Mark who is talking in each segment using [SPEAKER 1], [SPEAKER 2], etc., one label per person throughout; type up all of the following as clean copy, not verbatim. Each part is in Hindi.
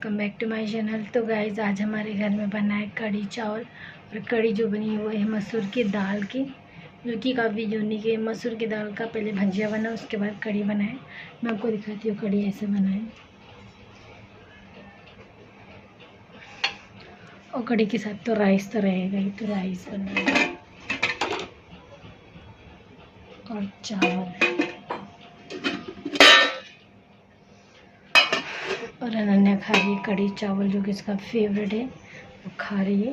[SPEAKER 1] Welcome back to my channel. तो गाइज आज हमारे घर में बना है कढ़ी चावल। और कढ़ी जो बनी है वो है मसूर की दाल की, जो कि काफ़ी यूनिक है। मसूर की दाल का पहले भजिया बना, उसके बाद कढ़ी बना है। मैं आपको दिखाती हूँ कढ़ी ऐसे बना है। और कढ़ी के साथ तो राइस तो रहेगा ही, तो राइस बना है और चावल। और अनन्या खा रही है कढ़ी चावल, जो कि इसका फेवरेट है, वो खा रही है।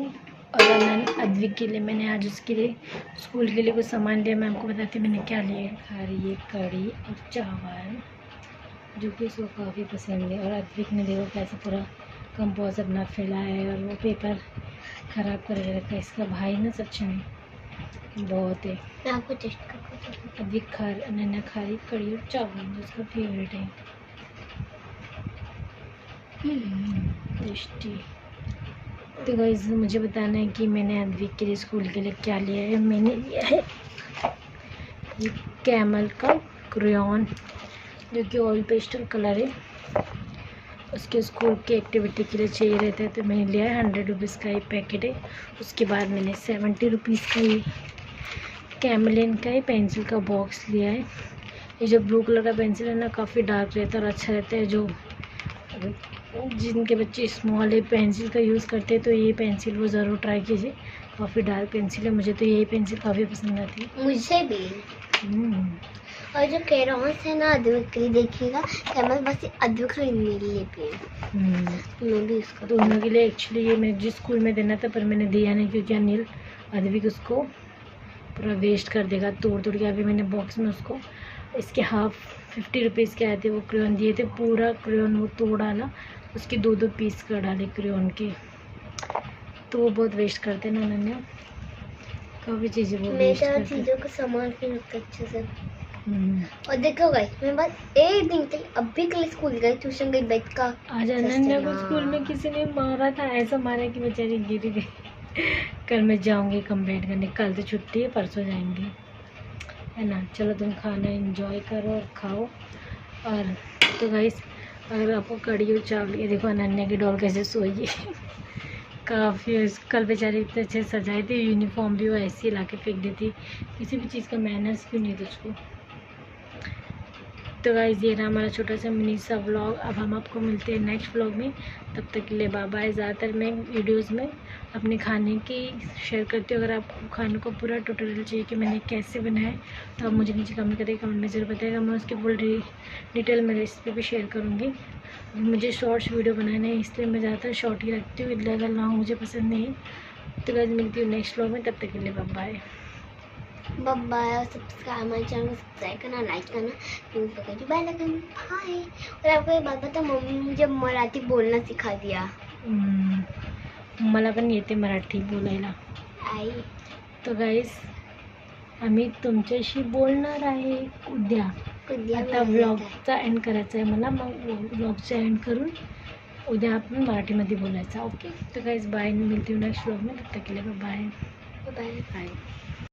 [SPEAKER 1] और अद्विक के लिए मैंने आज उसके लिए स्कूल के लिए कुछ सामान लिया, मैं आपको बताती हूँ मैंने क्या लिया है। खा रही है कढ़ी और चावल, जो कि उसको काफ़ी पसंद है। और अद्विक ने देखो कैसे पूरा कंपोज अपना फैला है और वो पेपर ख़राब करके रखा है। इसका भाई ना सच में बहुत है।
[SPEAKER 2] मैं आपको टेस्ट करके
[SPEAKER 1] अद्विक अनन्या खा रही कढ़ी और चावल, जो उसका फेवरेट है। टेस्टी। तो गाइस मुझे बताना है कि मैंने अद्विक के लिए स्कूल के लिए क्या लिया है। मैंने लिया है ये कैमल का क्रेयॉन, जो कि ऑयल पेस्टल कलर है। उसके स्कूल की एक्टिविटी के लिए चाहिए रहता है, तो मैंने लिया है 100 रुपीज़ का ये पैकेट है। उसके बाद मैंने 70 रुपीज़ का ये कैमलिन का ही पेंसिल का बॉक्स लिया है। ये जो ब्लू कलर का पेंसिल है ना, काफ़ी डार्क रहता है और अच्छा रहता है। जो जिनके बच्चे स्मॉल है पेंसिल का यूज़ करते हैं, तो ये पेंसिल वो ज़रूर ट्राई कीजिए। काफ़ी डार्क पेंसिल है, मुझे तो यही पेंसिल काफ़ी पसंद आती है।
[SPEAKER 2] मुझे भी। और जो कैरॉन्स है ना अद्विक के लिए, देखिएगा कैमल बस अद्विक के लिए भी मैं भी उसको
[SPEAKER 1] दोनों के लिए एक्चुअली ये मैं जिस स्कूल में देना था, पर मैंने दिया नहीं क्योंकि अनिल अद्विक उसको पूरा वेस्ट कर देगा तोड़ तोड़ के। अभी मैंने बॉक्स में उसको इसके हाफ 50 रुपीज़ के आए थे, वो क्रेयॉन दिए थे। पूरा क्रेयॉन वो तोड़ डाला, उसके 2-2 पीस कर डाले क्रेयॉन के। तो वो बहुत वेस्ट करते ना अनन्या, काफ़ी चीज़ें वो वेस्ट करते।
[SPEAKER 2] चीज़ों को संभाल के रखते अच्छे से। और देखो गाइस, मैं बस एक दिन के लिए अभी कल स्कूल गई, ट्यूशन गई, बैठ का
[SPEAKER 1] आज अनन्या को स्कूल में किसी ने मारा था, ऐसा मारा कि बेचारी गिर गई। कल मैं जाऊंगी कंप्लेंट करने, कल तो छुट्टी है, परसों जाएंगे, है ना। चलो तुम खाना एंजॉय करो और खाओ। और तो गाइस अगर आपको कढ़ी और चावल, ये देखो अनन्या की डॉल कैसे सोई है। काफ़ी कल बेचारी इतने अच्छे सजाए थे, यूनिफॉर्म भी वो ऐसी ला के फेंक देती, किसी भी चीज़ का मैनर्स क्यों नहीं था उसको। तो गाइस ये रहा हमारा छोटा सा मिनी सा व्लॉग। अब हम आपको मिलते हैं नेक्स्ट व्लॉग में, तब तक के लिए बाय बाय। ज़्यादातर मैं वीडियोस में अपने खाने की शेयर करती हूँ। अगर आपको खाने को पूरा ट्यूटोरियल चाहिए कि मैंने कैसे बनाया है, तो आप मुझे नीचे कमेंट करिए, कमेंट में ज़रूर बताइएगा। मैं उसकी फुल डिटेल में रेसिपी भी शेयर करूँगी। मुझे शॉर्ट्स वीडियो बनाना है, इसलिए मैं ज़्यादातर शॉर्ट ही रखती हूँ, ज़्यादा लॉन्ग मुझे पसंद नहीं है। तो गाइस मिलती हूँ नेक्स्ट व्लॉग में, तब तक के लिए बाय बाय।
[SPEAKER 2] बाय। सब्सक्राइब हमारे चैनल को सब्सक्राइब करना, लाइक करना, बेल आइकन। हाय। और आपको एक बात बता, मम्मी ने मुझे मराठी बोलना सिखा दिया।
[SPEAKER 1] मला पण येते मराठी बोलायला।
[SPEAKER 2] आई
[SPEAKER 1] तो गाईस आम्ही तुमच्याशी बोलणार आहे उद्या। आता व्लॉगचा एंड करायचा आहे मला, मग व्लॉगचा एंड करून उद्या आपण मराठीमध्ये बोलायचं। ओके तो गाईस बाय, मिलती हूँ नेक्स्ट व्लॉग में, तब तक के लिए बाय
[SPEAKER 2] बाय।
[SPEAKER 1] बाय।